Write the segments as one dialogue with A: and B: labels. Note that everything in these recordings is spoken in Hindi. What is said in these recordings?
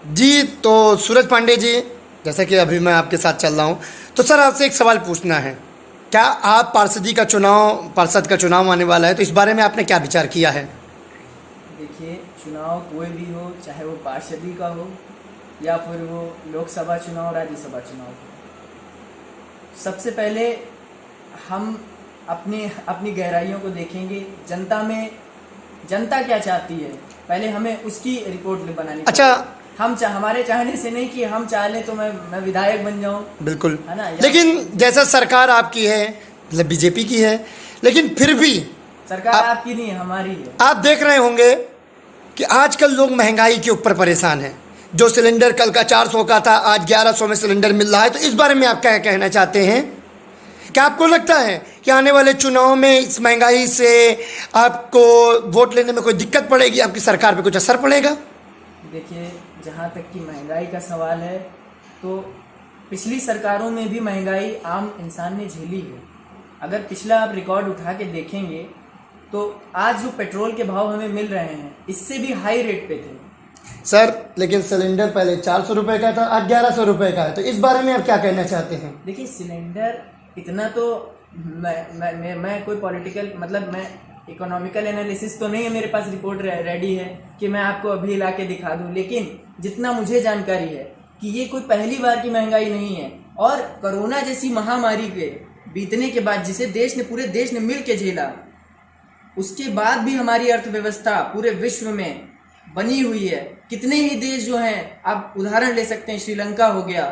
A: जी, तो सूरज पांडे जी, जैसा कि अभी मैं आपके साथ चल रहा हूँ, तो सर आपसे एक सवाल पूछना है। क्या आप पार्षद का चुनाव आने वाला है, तो इस बारे में आपने क्या विचार किया है?
B: देखिए, चुनाव कोई भी हो, चाहे वो पार्षदी का हो या फिर वो लोकसभा चुनाव, राज्यसभा चुनाव हो, सबसे पहले हम अपनी अपनी गहराइयों को देखेंगे। जनता क्या चाहती है, पहले हमें उसकी रिपोर्ट बनानी
A: अच्छा।
B: पड़ेगी। हमारे चाहने से नहीं कि हम चाह लें तो मैं विधायक बन जाऊं,
A: बिल्कुल।
B: है ना।
A: लेकिन जैसा सरकार आपकी है, मतलब बीजेपी की है, लेकिन फिर भी
B: सरकार
A: आप
B: आपकी नहीं है, हमारी है।
A: आप देख रहे होंगे कि आजकल लोग महंगाई के ऊपर परेशान हैं। जो सिलेंडर कल का 400 का था, आज 1100 में सिलेंडर मिल रहा है। तो इस बारे में आप क्या कहना चाहते हैं? क्या आपको लगता है कि आने वाले चुनाव में इस महंगाई से आपको वोट लेने में कोई दिक्कत पड़ेगी, आपकी सरकार पे कुछ असर पड़ेगा?
B: देखिए, जहाँ तक कि महंगाई का सवाल है, तो पिछली सरकारों में भी महंगाई आम इंसान ने झेली है। अगर पिछला आप रिकॉर्ड उठा के देखेंगे तो आज जो पेट्रोल के भाव हमें मिल रहे हैं, इससे भी हाई रेट पे थे।
A: सर, लेकिन सिलेंडर पहले 400 रुपये का था, आज 1100 रुपये का है। तो इस बारे में आप क्या कहना चाहते हैं?
B: देखिए, सिलेंडर इतना तो मैं कोई पॉलिटिकल, मतलब मैं इकोनॉमिकल एनालिसिस तो नहीं है, मेरे पास रिपोर्ट रेडी है कि मैं आपको अभी ला के दिखा दूं। लेकिन जितना मुझे जानकारी है कि ये कोई पहली बार की महंगाई नहीं है। और कोरोना जैसी महामारी के बीतने के बाद, जिसे पूरे देश ने मिल के झेला, उसके बाद भी हमारी अर्थव्यवस्था पूरे विश्व में बनी हुई है। कितने ही देश जो हैं, आप उदाहरण ले सकते हैं, श्रीलंका हो गया,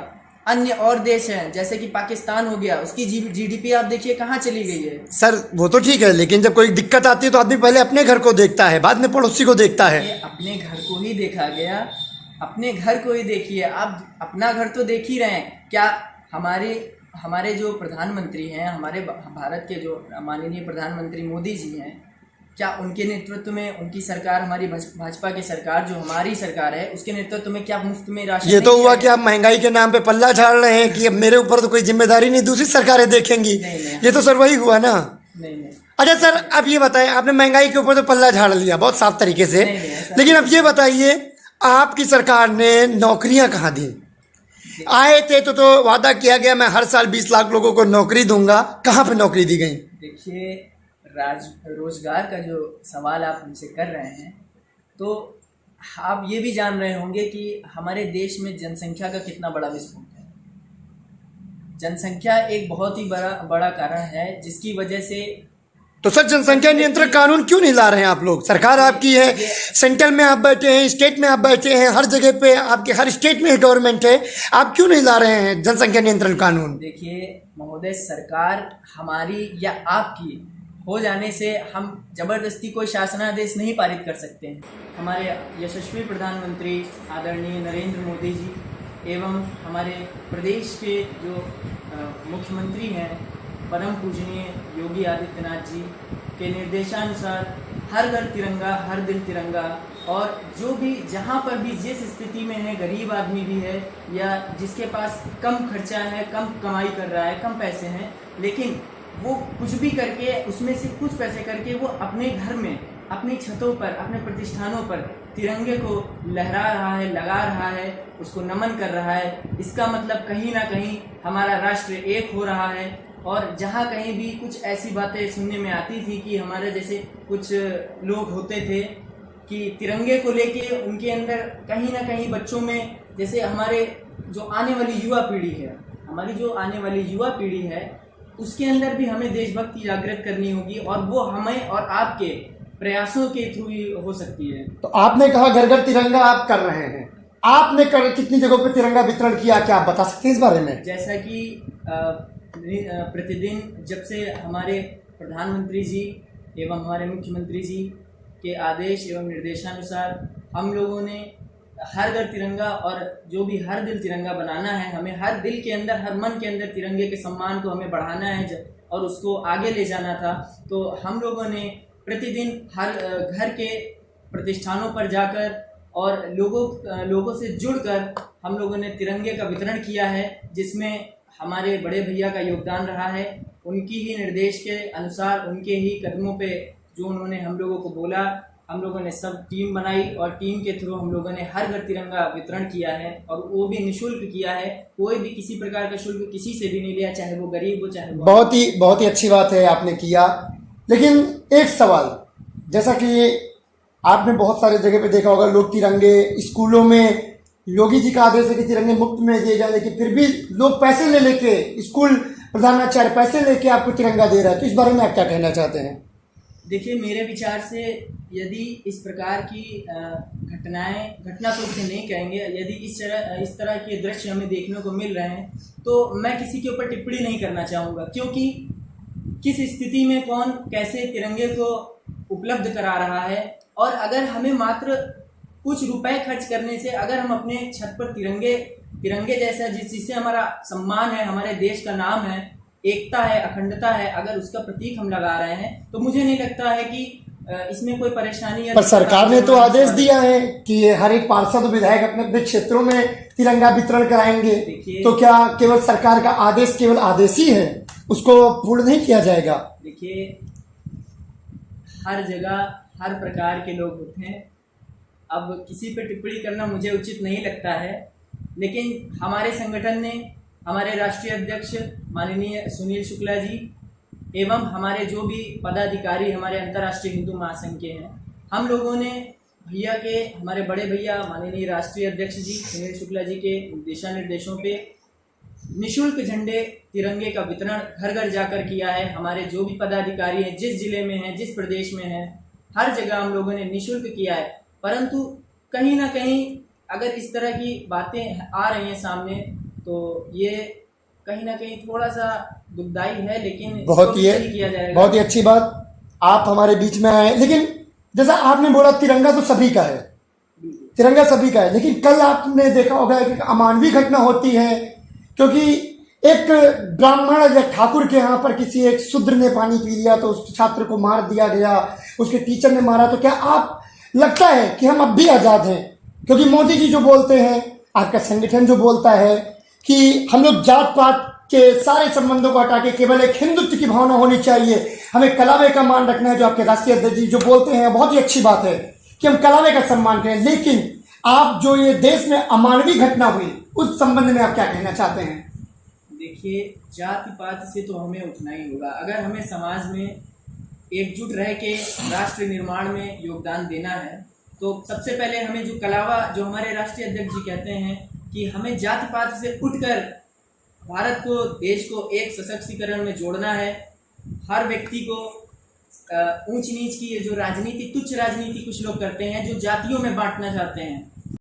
B: अन्य और देश हैं जैसे कि पाकिस्तान हो गया, उसकी जीडीपी आप देखिए कहाँ चली गई है।
A: सर, वो तो ठीक है, लेकिन जब कोई दिक्कत आती है तो आदमी पहले अपने घर को देखता है, बाद में पड़ोसी को देखता है।
B: ये अपने घर को ही देखा गया, अपने घर को ही देखिए। आप अपना घर तो देख ही रहे हैं। क्या हमारे जो प्रधानमंत्री हैं, हमारे भारत के जो माननीय प्रधानमंत्री मोदी जी हैं, क्या उनके नेतृत्व में उनकी सरकार, हमारी भाजपा की सरकार, जो हमारी सरकार है, उसके नेतृत्व में क्या मुफ्त में राशन
A: ये तो
B: नहीं
A: हुआ
B: दिया
A: कि आप महंगाई के नाम पे पल्ला झाड़ रहे हैं कि अब मेरे ऊपर तो कोई जिम्मेदारी नहीं, दूसरी सरकारें देखेंगी।
B: नहीं।
A: ये तो सर वही हुआ ना।
B: नहीं।
A: अच्छा सर, अब ये बताएं, आपने महंगाई के ऊपर तो पल्ला झाड़ लिया बहुत साफ तरीके से,
B: नहीं, ऐसा
A: लेकिन अब ये बताइए, आपकी सरकार ने नौकरियां कहाँ दी? आए थे तो वादा किया गया मैं हर साल 20 लाख लोगों को नौकरी दूंगा, कहाँ पे नौकरी दी गई?
B: देखिए, रोजगार का जो सवाल आप हमसे कर रहे हैं, तो आप ये भी जान रहे होंगे कि हमारे देश में जनसंख्या का कितना बड़ा विस्फोट है। जनसंख्या एक बहुत ही बड़ा कारण है, जिसकी वजह से।
A: तो सर, जनसंख्या नियंत्रण कानून क्यों नहीं ला रहे हैं आप लोग? सरकार आपकी है, सेंट्रल में आप बैठे हैं, स्टेट में आप बैठे हैं, हर जगह पे आपके, हर स्टेट में गवर्नमेंट है, आप क्यों नहीं ला रहे हैं जनसंख्या नियंत्रण कानून?
B: देखिए महोदय, सरकार हमारी या आपकी हो जाने से हम जबरदस्ती कोई शासनादेश नहीं पारित कर सकते हैं। हमारे यशस्वी प्रधानमंत्री आदरणीय नरेंद्र मोदी जी एवं हमारे प्रदेश के जो मुख्यमंत्री हैं, परम पूजनीय योगी आदित्यनाथ जी के निर्देशानुसार हर घर तिरंगा, हर दिल तिरंगा। और जो भी, जहाँ पर भी जिस स्थिति में है, गरीब आदमी भी है या जिसके पास कम खर्चा है, कम कमाई कर रहा है, कम पैसे हैं, लेकिन वो कुछ भी करके, उसमें से कुछ पैसे करके वो अपने घर में, अपनी छतों पर, अपने प्रतिष्ठानों पर तिरंगे को लहरा रहा है, लगा रहा है, उसको नमन कर रहा है। इसका मतलब कहीं ना कहीं हमारा राष्ट्र एक हो रहा है। और जहाँ कहीं भी कुछ ऐसी बातें सुनने में आती थी कि हमारे जैसे कुछ लोग होते थे कि तिरंगे को लेके उनके अंदर कहीं ना कहीं बच्चों में, जैसे हमारे जो आने वाली युवा पीढ़ी है, हमारी जो आने वाली युवा पीढ़ी है, उसके अंदर भी हमें देशभक्ति जागृत करनी होगी, और वो हमें और आपके प्रयासों के थ्रू ही हो सकती है।
A: तो आपने कहा घर घर तिरंगा आप कर रहे हैं, आपने कितनी जगहों पे तिरंगा वितरण किया, क्या आप बता सकते हैं इस बारे में?
B: जैसा कि प्रतिदिन जब से हमारे प्रधानमंत्री जी एवं हमारे मुख्यमंत्री जी के आदेश एवं निर्देशानुसार हम लोगों ने हर घर तिरंगा, और जो भी हर दिल तिरंगा बनाना है, हमें हर दिल के अंदर, हर मन के अंदर तिरंगे के सम्मान को हमें बढ़ाना है और उसको आगे ले जाना था। तो हम लोगों ने प्रतिदिन हर घर के प्रतिष्ठानों पर जाकर और लोगों से जुड़कर हम लोगों ने तिरंगे का वितरण किया है, जिसमें हमारे बड़े भैया का योगदान रहा है। उनकी ही निर्देश के अनुसार, उनके ही कदमों पे जो उन्होंने हम लोगों को बोला, हम लोगों ने सब टीम बनाई और टीम के थ्रू हम लोगों ने हर घर तिरंगा वितरण किया है और वो भी निःशुल्क किया है। कोई भी किसी प्रकार का शुल्क किसी से भी नहीं लिया, चाहे वो गरीब हो चाहे वो।
A: बहुत ही अच्छी बात है आपने किया। लेकिन एक सवाल, जैसा कि आपने बहुत सारे जगह पे देखा होगा, लोग तिरंगे स्कूलों में, योगी जी का आदेश है कि तिरंगे मुफ्त में दिए जाए, लेकिन फिर भी लोग पैसे ले लेके, स्कूल प्रधानाचार्य पैसे लेके आपको तिरंगा दे रहा है, तो इस बारे में आप क्या कहना चाहते हैं?
B: देखिए, मेरे विचार से यदि इस प्रकार की घटना तो इसे नहीं कहेंगे, यदि इस तरह के दृश्य हमें देखने को मिल रहे हैं तो मैं किसी के ऊपर टिप्पणी नहीं करना चाहूँगा, क्योंकि किस स्थिति में कौन कैसे तिरंगे को उपलब्ध करा रहा है। और अगर हमें मात्र कुछ रुपए खर्च करने से अगर हम अपने छत पर तिरंगे जैसा जिससे हमारा सम्मान है, हमारे देश का नाम है, एकता है, अखंडता है, अगर उसका प्रतीक हम लगा रहे हैं तो मुझे नहीं लगता है कि इसमें कोई परेशानी है।
A: पर सरकार ने तो आदेश दिया है कि हर एक पार्षद विधायक अपने अपने क्षेत्रों में तिरंगा वितरण कराएंगे, तो क्या केवल सरकार का आदेश केवल आदेश ही है, उसको पूर्ण नहीं किया जाएगा?
B: देखिए, हर जगह हर प्रकार के लोग होते हैं, अब किसी पे टिप्पणी करना मुझे उचित नहीं लगता है। लेकिन हमारे संगठन ने, हमारे राष्ट्रीय अध्यक्ष माननीय सुनील शुक्ला जी एवं हमारे जो भी पदाधिकारी हमारे अंतर्राष्ट्रीय हिंदू महासंघ के हैं, हम लोगों ने हमारे बड़े भैया माननीय राष्ट्रीय अध्यक्ष जी सुनील शुक्ला जी के दिशा निर्देशों पे निःशुल्क झंडे तिरंगे का वितरण घर घर जाकर किया है। हमारे जो भी पदाधिकारी हैं, जिस जिले में हैं, जिस प्रदेश में हैं, हर जगह हम लोगों ने निःशुल्क किया है। परंतु कहीं ना कहीं अगर इस तरह की बातें आ रही हैं सामने, तो ये कहीं ना कहीं थोड़ा सा दुखदायी है, लेकिन
A: बहुत ही अच्छी बात आप हमारे बीच में आए। लेकिन जैसा आपने बोला, तिरंगा तो सभी का है, तिरंगा सभी का है, लेकिन कल आपने देखा होगा कि अमानवीय घटना होती है, क्योंकि एक ब्राह्मण या ठाकुर के यहाँ पर किसी एक शूद्र ने पानी पी लिया तो उस छात्र को मार दिया गया, उसके टीचर ने मारा। तो क्या आप लगता है कि हम अब भी आज़ाद हैं? क्योंकि मोदी जी जो बोलते हैं, आपका संगठन जो बोलता है कि हम लोग जात पात के सारे संबंधों को हटा के केवल एक हिंदुत्व की भावना होनी चाहिए, हमें कलावे का मान रखना है, जो आपके राष्ट्रीय अध्यक्ष जी जो बोलते हैं, बहुत ही अच्छी बात है कि हम कलावे का सम्मान करें। लेकिन आप जो ये देश में अमानवीय घटना हुई, उस संबंध में आप क्या कहना चाहते हैं?
B: देखिए, जाति पात से तो हमें उठना ही होगा। अगर हमें समाज में एकजुट रह के राष्ट्र निर्माण में योगदान देना है, तो सबसे पहले हमें जो हमारे राष्ट्रीय अध्यक्ष जी कहते हैं कि हमें जाति पात से उठकर भारत को, देश को एक सशक्तिकरण में जोड़ना है। हर व्यक्ति को ऊंच नीच की ये जो राजनीति, तुच्छ राजनीति कुछ लोग करते हैं, जो जातियों में बांटना चाहते हैं,